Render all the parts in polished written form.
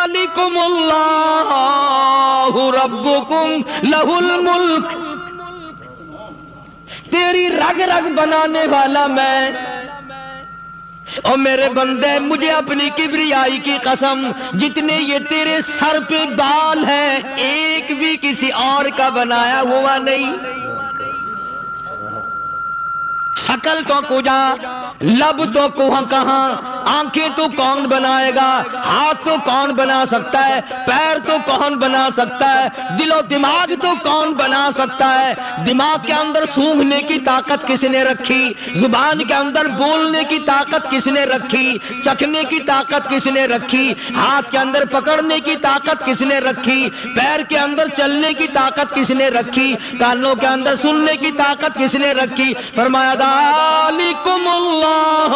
ذالکم اللہ ربکم لہ الملک، تیری رگ رگ بنانے والا میں، اور میرے بندے مجھے اپنی کبریائی کی قسم، جتنے یہ تیرے سر پہ بال ہیں ایک بھی کسی اور کا بنایا ہوا نہیں۔ شکل تو کجا، لب تو کہاں، آنکھیں تو کون بنائے گا، ہاتھ تو کون بنا سکتا ہے، پیر تو کون بنا سکتا ہے، دل و دماغ تو کون بنا سکتا ہے، دماغ کے اندر سونگھنے کی طاقت کس نے رکھی، زبان کے اندر بولنے کی طاقت کس نے رکھی، چکھنے کی طاقت کس نے رکھی، ہاتھ کے اندر پکڑنے کی طاقت کس نے رکھی، پیر کے اندر چلنے کی طاقت کس نے رکھی، کانوں کے اندر سننے کی طاقت کس نے رکھی؟ فرمایا ذالکم اللہ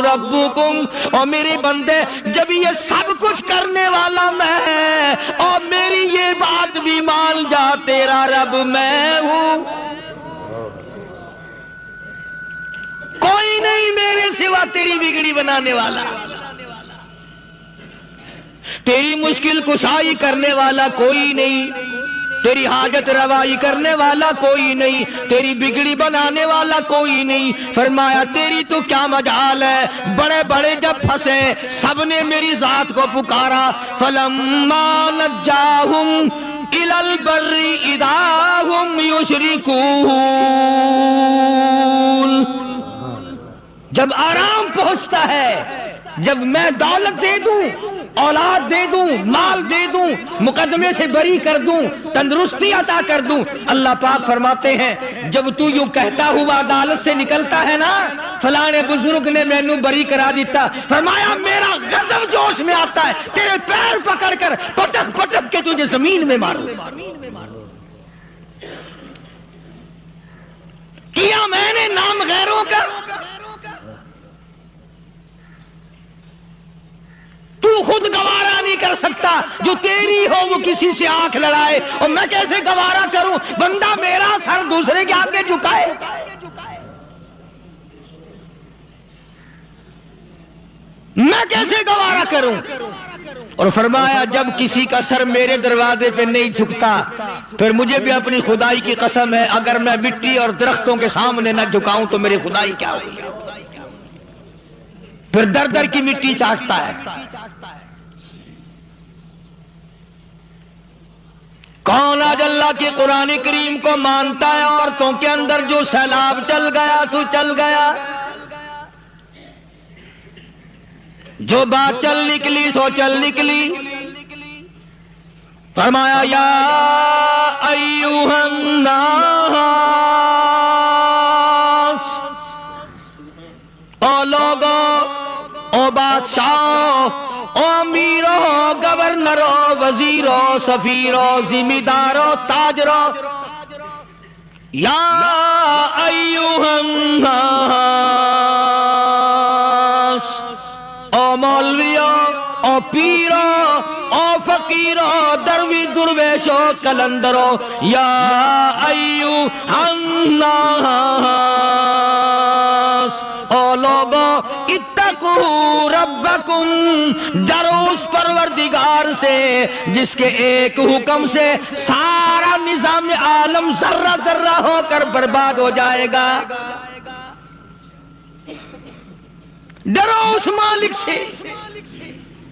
ربکم، اور میرے بندے جب یہ سب کچھ کرنے والا میں اور میری یہ بات بھی مان جا تیرا رب میں ہوں، کوئی نہیں میرے سوا تیری بگڑی بنانے والا، تیری مشکل کشائی کرنے والا کوئی نہیں، تیری حاجت روائی کرنے والا کوئی نہیں، تیری بگڑی بنانے والا کوئی نہیں۔ فرمایا تیری تو کیا مجال ہے، بڑے بڑے جب پھنسے سب نے میری ذات کو پکارا، فلما نجاہم الی البر اذا ہم یشرکون، جب آرام پہنچتا ہے، جب میں دولت دے دوں، اولاد دے دوں، مال دے دوں، مقدمے سے بری کر دوں، تندرستی عطا کر دوں، اللہ پاک فرماتے ہیں جب تو یوں کہتا ہوا عدالت سے نکلتا ہے نا، فلانے بزرگ نے مینو بری کرا دیتا، فرمایا میرا غضب جوش میں آتا ہے، تیرے پیر پکڑ کر پٹک پٹک کے تجھے زمین میں ماروں۔ کیا میں نے نام غیروں کا، تو خود گوارا نہیں کر سکتا، جو تیری ہو وہ کسی سے آنکھ لڑائے، اور میں کیسے گوارا کروں بندہ میرا سر دوسرے کے آگے جھکائے؟ میں کیسے گوارا کروں؟ اور فرمایا جب کسی کا سر میرے دروازے پہ نہیں جھکتا، پھر مجھے بھی اپنی خدائی کی قسم ہے اگر میں مٹی اور درختوں کے سامنے نہ جھکاؤں تو میری خدائی کیا ہوگی؟ پھر در در کی مٹی چاٹتا ہے۔ کون آج اللہ کے قرآن کریم کو مانتا ہے؟ عورتوں کے اندر جو سیلاب چل گیا سو چل گیا، جو بات چل نکلی سو چل نکلی۔ فرمایا یا ایھا الناس، او لوگو، او بادشاہ، او امیرو، گورنرو، وزیرو، سفیرو، ذمہ دارو، تاجرو، یا ایھا الناس، او مولویو، او پیرو، او فقیرو، دروی درویشو، کلندرو، یا ایھا الناس، او لوگو اتقوا ربکم، ڈرو اس پروردگار سے جس کے ایک حکم سے سارا نظام عالم ذرہ ذرہ ہو کر برباد ہو جائے گا۔ ڈرو اس مالک سے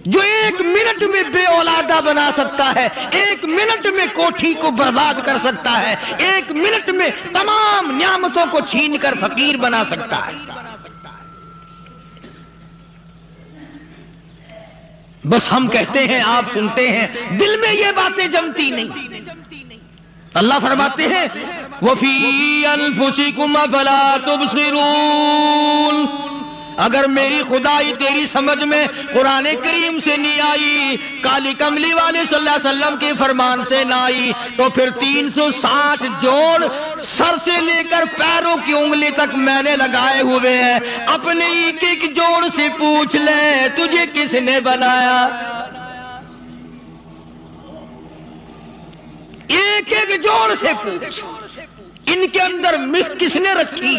جو ایک منٹ میں بے اولادہ بنا سکتا ہے، ایک منٹ میں کوٹھی کو برباد کر سکتا ہے، ایک منٹ میں تمام نعمتوں کو چھین کر فقیر بنا سکتا ہے۔ بس ہم کہتے ہیں، آپ سنتے ہیں، دل میں یہ باتیں جمتی نہیں۔ اللہ فرماتے ہیں وَفِي أَنفُسِكُمْ أَفَلَا تُبْصِرُونَ، اگر میری خدائی تیری سمجھ میں قرآن کریم سے نہیں آئی، کالی کملی والے صلی اللہ علیہ وسلم کے فرمان سے نہ آئی، تو پھر 360 جوڑ سر سے لے کر پیروں کی انگلی تک میں نے لگائے ہوئے ہیں، اپنے ایک ایک جوڑ سے پوچھ لے تجھے کس نے بنایا؟ ایک ایک جوڑ سے پوچھ، ان کے اندر مٹی کس نے رکھی؟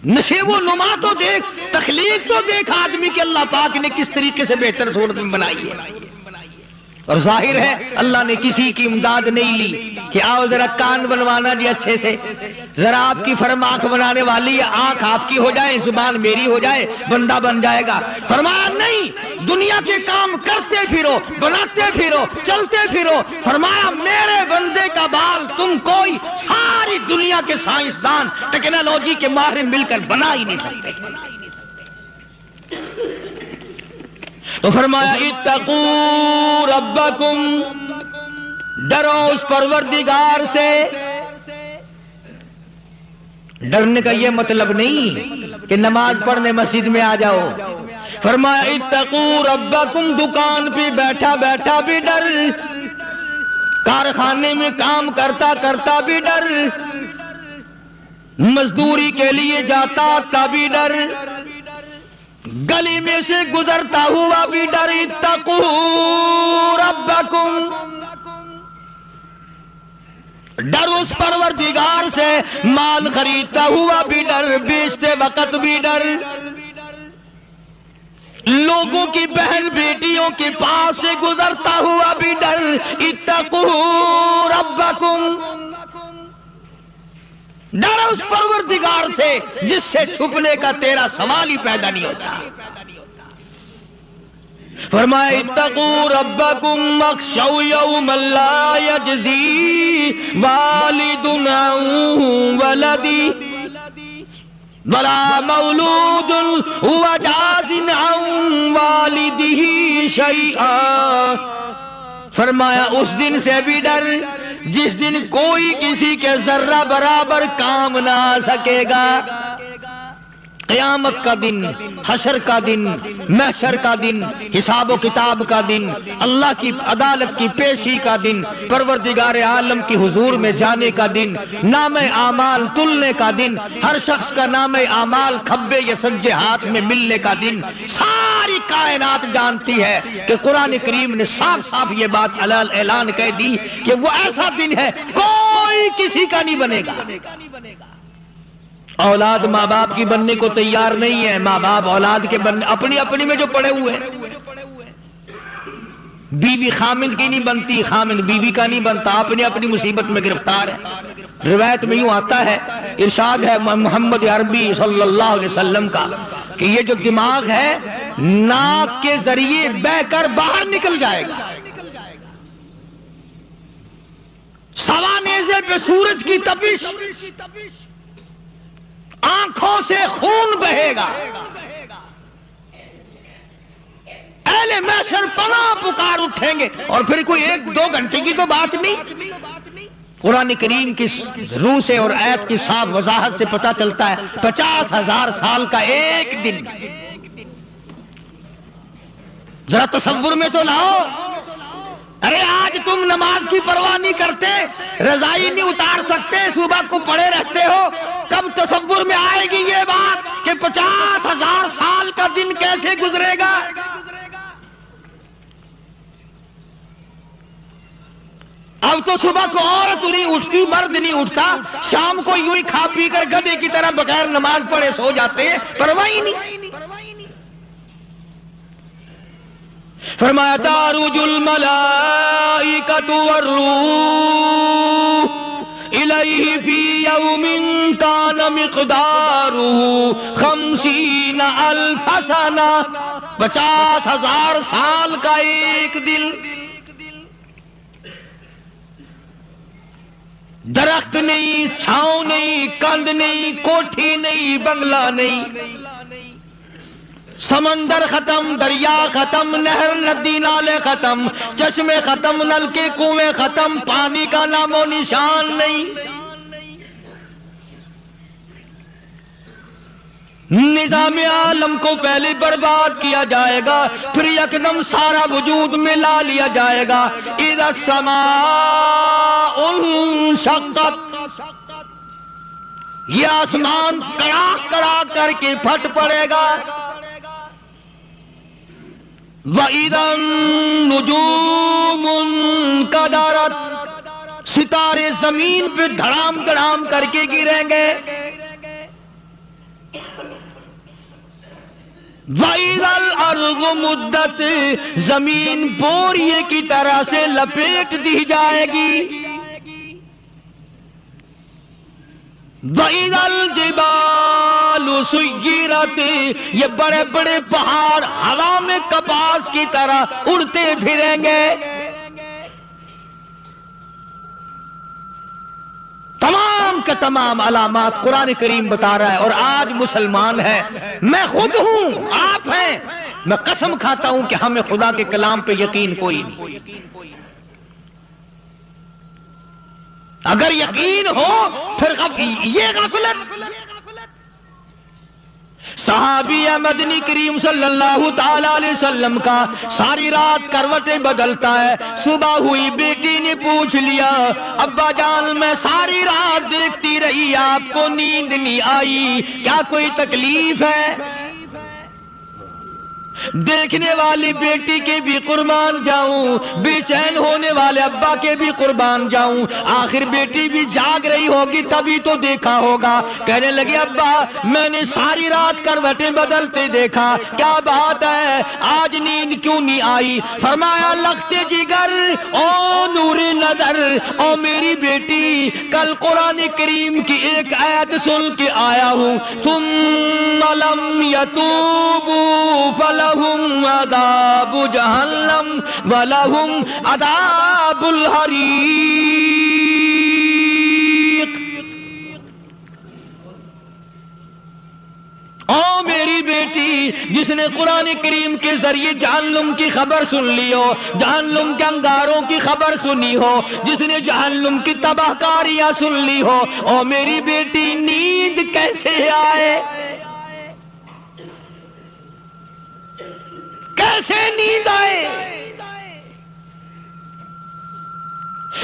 نشے و نما تو دیکھ، تخلیق تو دیکھ آدمی کے اللہ پاک نے کس طریقے سے بہتر صورت میں بنائی ہے، اور ظاہر ہے اللہ نے کسی کی امداد نہیں لی کہ آؤ ذرا کان بنوانا جی اچھے سے، ذرا آپ کی فرم آنکھ بنانے والی ہے، آنکھ آپ کی ہو جائے، زبان میری ہو جائے، بندہ بن جائے گا۔ فرمایا نہیں، دنیا کے کام کرتے پھرو، بناتے پھرو، چلتے پھرو۔ فرمایا میرے بندے کا بال تم کوئی ساری دنیا کے سائنسدان ٹیکنالوجی کے ماہر مل کر بنا ہی نہیں سکتے۔ تو فرمایا اتقوا ربکم، ڈرو اس پروردگار سے۔ ڈرنے کا یہ مطلب نہیں کہ نماز پڑھنے مسجد میں آ جاؤ۔ فرمایا اتقوا ربکم، دکان پہ بیٹھا بیٹھا بھی ڈر، کارخانے میں کام کرتا کرتا بھی ڈر، مزدوری کے لیے جاتا تبھی ڈر، گلی میں سے گزرتا ہوا بھی ڈر۔ اتقوا ربکم، ڈر اس پروردگار سے، مال خریدتا ہوا بھی ڈر، بیچتے وقت بھی ڈر، لوگوں کی بہن بیٹیوں کے پاس سے گزرتا ہوا بھی ڈر۔ اتقوا ربکم، ڈر اس پروردگار سے جس سے چھپنے کا تیرا سوال ہی پیدا نہیں ہوتا۔ فرمایا اتقوا ربکم واخشوا یوما لا یجزی والد عن ولدی ولا مولود هو جاز عن والدہ شیئا۔ فرمایا اس دن سے بھی ڈر جس دن کوئی کسی کے ذرہ برابر کام نہ آ سکے گا۔ قیامت کا دن، حشر کا دن، محشر کا دن، حساب و کتاب کا دن، اللہ کی عدالت کی پیشی کا دن، پروردگار عالم کی حضور میں جانے کا دن، نام اعمال تلنے کا دن، ہر شخص کا نام اعمال کھبے یا سجے ہاتھ میں ملنے کا دن۔ ساری کائنات جانتی ہے کہ قرآن کریم نے صاف صاف یہ بات اعلان کہہ دی کہ وہ ایسا دن ہے کوئی کسی کا نہیں بنے گا۔ اولاد ماں باپ کی بننے کو تیار نہیں ہے، ماں باپ اولاد کے بننے اپنی اپنی میں جو پڑے ہوئے ہیں۔ بیوی خامند کی نہیں بنتی، خامند بیوی کا نہیں بنتا، اپنی اپنی مصیبت میں گرفتار ہے۔ روایت میں یوں آتا ہے، ارشاد ہے محمد عربی صلی اللہ علیہ وسلم کا کہ یہ جو دماغ ہے ناک کے ذریعے بہہ کر باہر نکل جائے گا، سوا نیزے پہ سورج کی تپش، آنکھوں سے خون بہے گا، اہل محشر پناہ پکار اٹھیں گے، اور پھر کوئی ایک دو گھنٹے کی تو بات نہیں۔ قرآن کریم کی روح سے اور آیت کی صاف وضاحت سے پتہ چلتا ہے 50,000 سال کا ایک دن۔ ذرا تصور میں تو لاؤ، ارے آج تم نماز کی پرواہ نہیں کرتے، رضائی نہیں اتار سکتے، صبح کو پڑے رہتے ہو، کب تصور میں آئے گی یہ بات کہ 50,000 سال کا دن کیسے گزرے گا؟ اب تو صبح کو عورت نہیں اٹھتی، مرد نہیں اٹھتا، شام کو یوں ہی کھا پی کر گدھے کی طرح بغیر نماز پڑھے سو جاتے ہیں، پرواہ ہی نہیں۔ فرمایا تعرج الملائکۃ والروح الیہ فی یوم کان مقدارہ 50,000 سنہ، 50,000 سال کا ایک دن۔ درخت نہیں، چھاؤں نہیں، کند نہیں، کوٹھی نہیں، بنگلہ نہیں، سمندر ختم، دریا ختم، نہر ندی نالے ختم، چشمے ختم، نلکے کنویں ختم، پانی کا نام و نشان نہیں۔ نظام عالم کو پہلے برباد کیا جائے گا، پھر یکدم سارا وجود ملا لیا جائے گا۔ اذا السماء انشقت، یہ آسمان کڑاک کڑاک کر کے پھٹ پڑے گا۔ وَإِذَا النُّجُومُ انْكَدَرَتْ، ستارے زمین پہ دھڑام دھڑام کر کے گریں گے۔ وَإِذَا الْأَرْضُ مُدَّتْ، زمین بوریے کی طرح سے لپیٹ دی جائے گی. وَإِذَا الْجِبَالُ سُيِّرَتْ، یہ بڑے بڑے پہاڑ ہوا میں کپاس کی طرح اڑتے پھریں گے. تمام کے تمام علامات قرآن کریم بتا رہا ہے. اور آج مسلمان ہے، میں خود ہوں، آپ ہیں، میں قسم کھاتا ہوں کہ ہمیں خدا کے کلام پہ یقین کوئی نہیں. اگر یقین ہو پھر یہ غفلت. صحابی مدنی کریم صلی اللہ تعالی علیہ وسلم کا ساری رات کروٹیں بدلتا ہے. صبح ہوئی بیٹی نے پوچھ لیا، ابا جان میں ساری رات دیکھتی رہی، آپ کو نیند نہیں آئی، کیا کوئی تکلیف ہے؟ دیکھنے والی بیٹی کے بھی قربان جاؤں، بے چین ہونے والے ابا کے بھی قربان جاؤں. آخر بیٹی بھی جاگ رہی ہوگی تبھی تو دیکھا ہوگا. کہنے لگے ابا میں نے ساری رات کروٹیں بدلتے دیکھا، کیا بات ہے، آج نیند کیوں نہیں آئی؟ فرمایا لختے جگر او نور نظر، او میری بیٹی کل قرآن کریم کی ایک آیت سن کے آیا ہوں، ثم لم یتوبوا فلہم عذاب جہنم ولہم عذاب الحریق. او میری بیٹی جس نے قرآن کریم کے ذریعے جہنم کی خبر سن لی ہو، جہنم کے انگاروں کی خبر سنی ہو، جس نے جہنم کی تباہ کاریاں سن لی ہو، او میری بیٹی نیند کیسے آئے؟ کیسے نیند آئے؟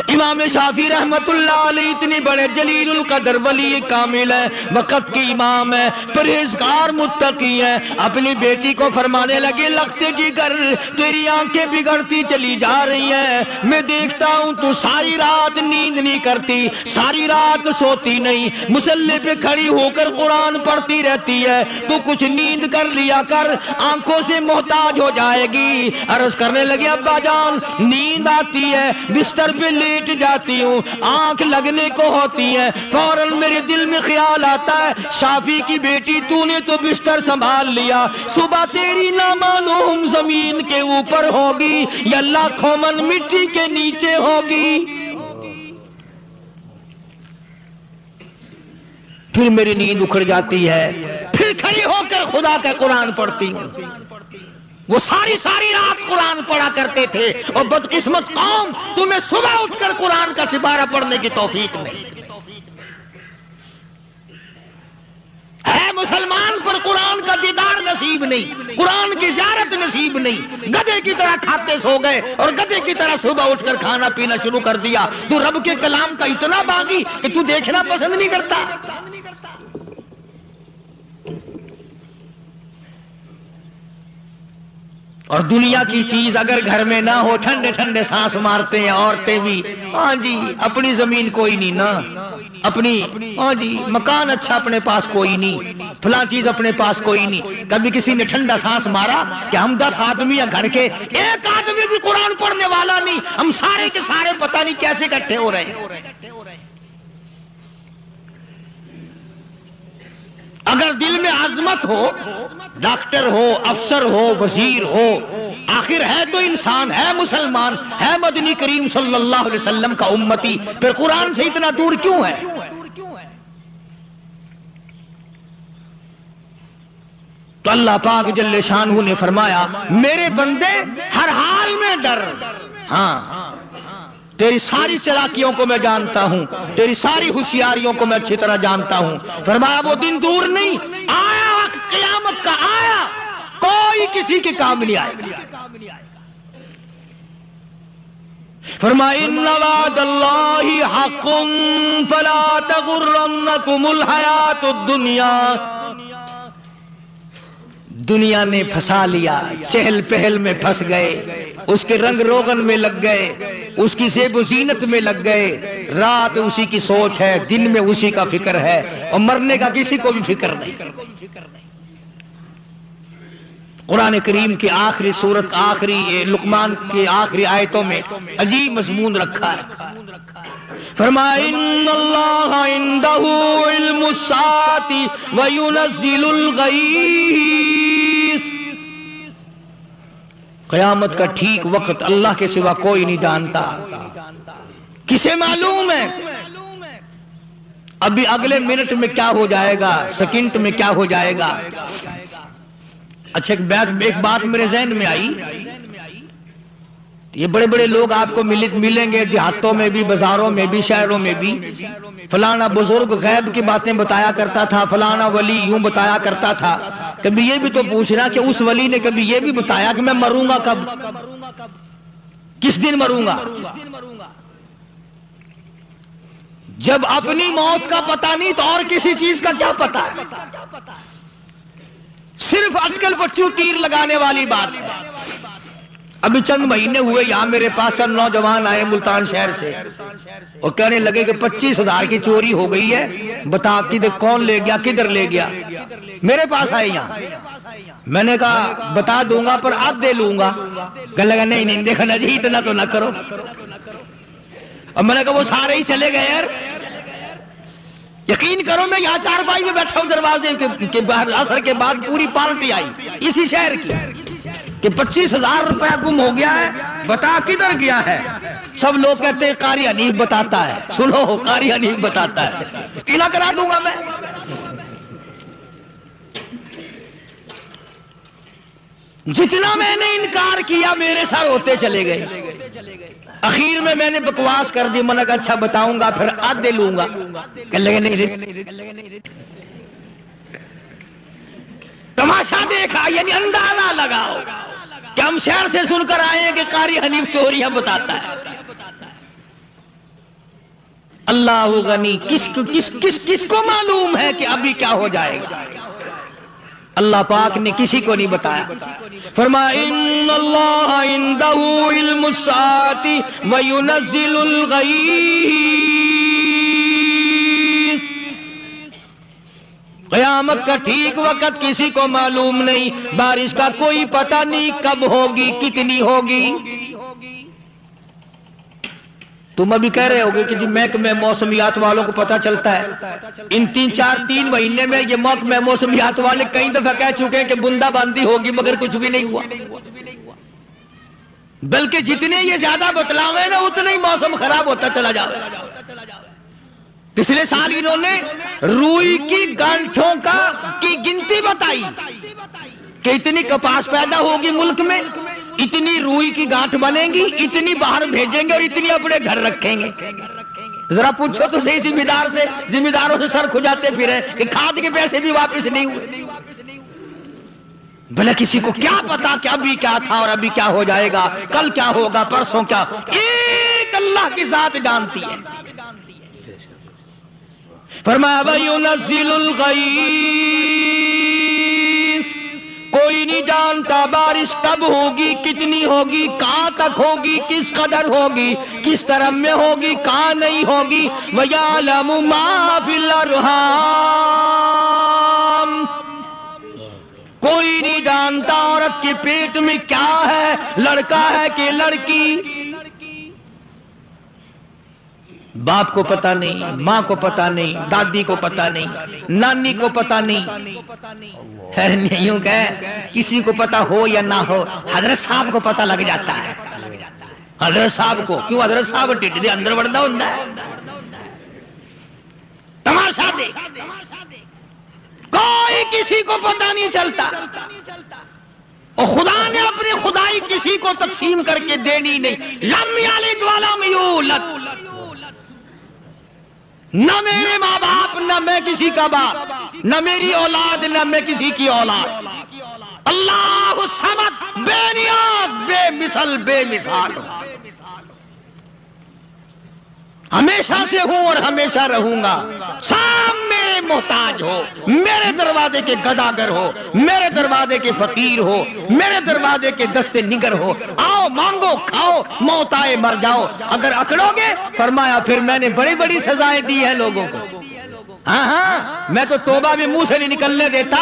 امام شافعی رحمت اللہ علیہ اتنے بڑے جلیل القدر ولی کامل ہے، وقت کی امام ہے، پرہیزگار متقی ہے. اپنی بیٹی کو فرمانے لگے لختے جگر تیری آنکھیں بگڑتی چلی جا رہی ہیں، میں دیکھتا ہوں تو ساری رات نیند نہیں کرتی، ساری رات سوتی نہیں، مصلی پہ کھڑی ہو کر قرآن پڑھتی رہتی ہے، تو کچھ نیند کر لیا کر، آنکھوں سے محتاج ہو جائے گی. عرض کرنے لگے ابا جان نیند آتی ہے، بستر پہ لیٹ جاتی ہوں، آنکھ لگنے کو ہوتی ہے، فوراً میرے دل میں خیال آتا ہے شافی کی بیٹی تو نے تو بستر سنبھال لیا، صبح تیری نہ معلوم زمین کے اوپر ہوگی یا لاکھوں من مٹی کے نیچے ہوگی. پھر میری نیند اکھڑ جاتی ہے، پھر کھڑی ہو کر خدا کا قرآن پڑھتی ہوں. وہ ساری رات قرآن پڑھا کرتے تھے، اور بدقسمت قوم تمہیں صبح اٹھ کر قرآن کا سپارہ پڑھنے کی توفیق نہیں ہے. مسلمان پر قرآن کا دیدار نصیب نہیں، قرآن کی زیارت نصیب نہیں. گدھے کی طرح کھاتے سو گئے اور گدھے کی طرح صبح اٹھ کر کھانا پینا شروع کر دیا. تو رب کے کلام کا اتنا باغی کہ تو دیکھنا پسند نہیں کرتا. اور دنیا کی چیز اگر گھر میں نہ ہو، ٹھنڈے ٹھنڈے سانس مارتے ہیں عورتیں بھی، ہاں جی اپنی زمین کوئی نہیں نا، اپنی ہاں جی مکان اچھا اپنے پاس کوئی نہیں، فلاں چیز اپنے پاس کوئی نہیں. کبھی کسی نے ٹھنڈا سانس مارا کہ ہم 10 آدمی ہیں گھر کے، ایک آدمی بھی قرآن پڑھنے والا نہیں، ہم سارے کے سارے پتہ نہیں کیسے اکٹھے ہو رہے ہیں. اگر دل میں عظمت ہو، ڈاکٹر ہو، افسر ہو، وزیر ہو، آخر ہے تو انسان، ہے مسلمان، ہے مدنی کریم صلی اللہ علیہ وسلم کا امتی، پھر قرآن سے اتنا دور کیوں ہے؟ تو اللہ پاک جل شانہ نے فرمایا میرے بندے ہر حال میں ڈر. ہاں تیری ساری چلاکیوں کو میں جانتا ہوں، تیری ساری ہوشیاریوں کو میں اچھی طرح جانتا ہوں. فرمایا وہ دن دور نہیں، آیا وقت قیامت کا، آیا، کوئی کسی کے کام نہیں آئے گا. فرمایا ان وعد اللہ حق فلا تغرنکم الحیات الدنیا. دنیا نے پھنسا لیا، چہل پہل میں پھنس گئے، اس کے رنگ روغن میں لگ گئے، اس کی زیب و زینت میں لگ گئے. رات اسی کی سوچ ہے، دن میں اسی کا فکر ہے، اور مرنے کا کسی کو بھی فکر نہیں. قرآن کریم کی آخری سورت آخری لقمان کی آخری آیتوں میں عجیب مضمون رکھا ہے. فرمایا ان اللہ عندہ علم الساعۃ وینزل الغیث. قیامت کا ٹھیک وقت اللہ کے سوا کوئی نہیں جانتا. کسے معلوم ہے ابھی اگلے منٹ میں کیا ہو جائے گا، سیکنڈ میں کیا ہو جائے گا. اچھا ایک بات میرے ذہن میں آئی. یہ بڑے بڑے لوگ آپ کو ملیں گے دیہاتوں میں بھی، بازاروں میں بھی، شہروں میں بھی. فلانا بزرگ غیب کی باتیں بتایا کرتا تھا، فلانا ولی یوں بتایا کرتا تھا. کبھی یہ بھی تو پوچھنا کہ اس ولی نے کبھی یہ بھی بتایا کہ میں مروں گا کب، کس دن مروں گا. جب اپنی موت کا پتہ نہیں تو اور کسی چیز کا کیا پتہ ہے. صرف اٹکل پچو تیر لگانے والی بات ہے. ابھی چند مہینے ہوئے یہاں میرے پاس چند نوجوان آئے ملتان شہر سے اور کہنے لگے کہ 25,000 کی چوری ہو گئی ہے، بتا کدھر کون لے گیا، کدھر لے گیا. میرے پاس آئے یہاں. میں نے کہا بتا دوں گا پر آدھ دے لوں گا. کہنے لگا نہیں دیکھنا جی اتنا تو نہ کرو. اور میں نے کہا وہ سارے ہی چلے گئے یار. یقین کرو میں یہاں چارپائی میں بیٹھا ہوں دروازے کے باہر، عصر کے بعد پوری پارٹی آئی اسی شہر کی کہ 25,000 روپیہ گم ہو گیا ہے، بتا کدھر گیا ہے. سب لوگ کہتے ہیں قاری حنیف بتاتا ہے. سنو قاری حنیف بتاتا ہے، قلعہ کرا دوں گا میں. جتنا میں نے انکار کیا میرے سر ہوتے چلے گئے. اخیر میں نے بکواس کر دی. میں نے کہا اچھا بتاؤں گا پھر آدھے لوں گا. کہنے لگے نہیں. تماشا دیکھا یعنی اندازہ لگاؤ کہ ہم شہر سے سن کر آئے ہیں کہ قاری حنیف چوریاں بتاتا ہے. اللہ غنی. کس کو معلوم ہے کہ ابھی کیا ہو جائے گا. اللہ پاک نے کسی کو نہیں بتایا. فرمایا ان اللہ عندہ علم الساعۃ وینزل الغیث. قیامت کا ٹھیک وقت کسی کو معلوم نہیں. بارش کا کوئی پتہ نہیں کب ہوگی، کتنی ہوگی. تم ابھی کہہ رہے ہوگے کہ جی محکمہ موسمیات والوں کو پتہ چلتا ہے. ان 3 مہینے میں یہ محکمہ موسمیات والے کئی دفعہ کہہ چکے ہیں کہ بندہ باندی ہوگی مگر کچھ بھی نہیں ہوا. بلکہ جتنے یہ زیادہ بتلاوے نا اتنے ہی موسم خراب ہوتا چلا جائے. پچھلے سال انہوں نے روئی کی گانٹھوں کی گنتی بتائی کہ اتنی کپاس پیدا ہوگی ملک میں، اتنی روئی کی گانٹھ بنے گی، اتنی باہر بھیجیں گے اور اتنی اپنے گھر رکھیں گے. ذرا پوچھو تو صحیح ذمہ داروں سے سر کھجاتے پھرے کہ کھاد کے پیسے بھی واپس نہیں ہوئے. بھلے کسی کو کیا پتا کہ ابھی کیا تھا اور ابھی کیا ہو جائے گا، کل کیا ہوگا، پرسوں کیا. ایک اللہ کی ذات جانتی ہے. فرمایا وَيُنَزِّلُ الْغَيْثَ. کوئی نہیں جانتا بارش کب ہوگی، کتنی ہوگی، کہاں تک ہوگی، کس قدر ہوگی، کس طرح میں ہوگی، کہاں نہیں ہوگی. وَيَعْلَمُ مَا فِي الْأَرْحَامِ. کوئی نہیں جانتا عورت کے پیٹ میں کیا ہے، لڑکا ہے کہ لڑکی. باپ کو پتہ نہیں، ماں کو پتہ نہیں، دادی کو پتہ نہیں، نانی کو پتہ نہیں. یوں کہ کسی کو پتہ ہو یا نہ ہو حضرت صاحب کو پتہ لگ جاتا ہے. حضرت صاحب کو کیوں؟ حضرت صاحب ٹھڈ دے اندر وڑدا ہوندا ہے. تماشا دے کوئی کسی کو پتہ نہیں چلتا. اور خدا نے اپنی خدائی کسی کو تقسیم کر کے دینی نہیں. لم یلد ولم یولد. نہ میرے ماں باپ، نہ میں کسی کا باپ، نہ میری اولاد، نہ میں کسی کی اولاد. اللہ الصمد، بے نیاز، بے مثل، بے مثال. ہمیشہ سے ہوں اور ہمیشہ رہوں گا. سب میرے محتاج ہو، میرے دروازے کے گداگر ہو، میرے دروازے کے فقیر ہو، میرے دروازے کے دستے نگر ہو. آؤ مانگو کھاؤ، موت آئے مر جاؤ. اگر اکڑو گے فرمایا پھر میں نے بڑی بڑی سزائیں دی ہیں لوگوں کو. ہاں میں تو توبہ بھی منہ سے نہیں نکلنے دیتا.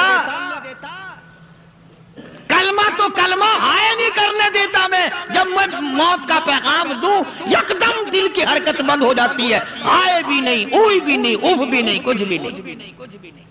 کلمہ تو کلمہ ہائے نہیں کرنے دیتا میں، جب میں موت کا پیغام دوں یکدم دل کی حرکت بند ہو جاتی ہے، ہائے بھی نہیں، اوئی بھی نہیں، اوف بھی نہیں، کچھ بھی نہیں۔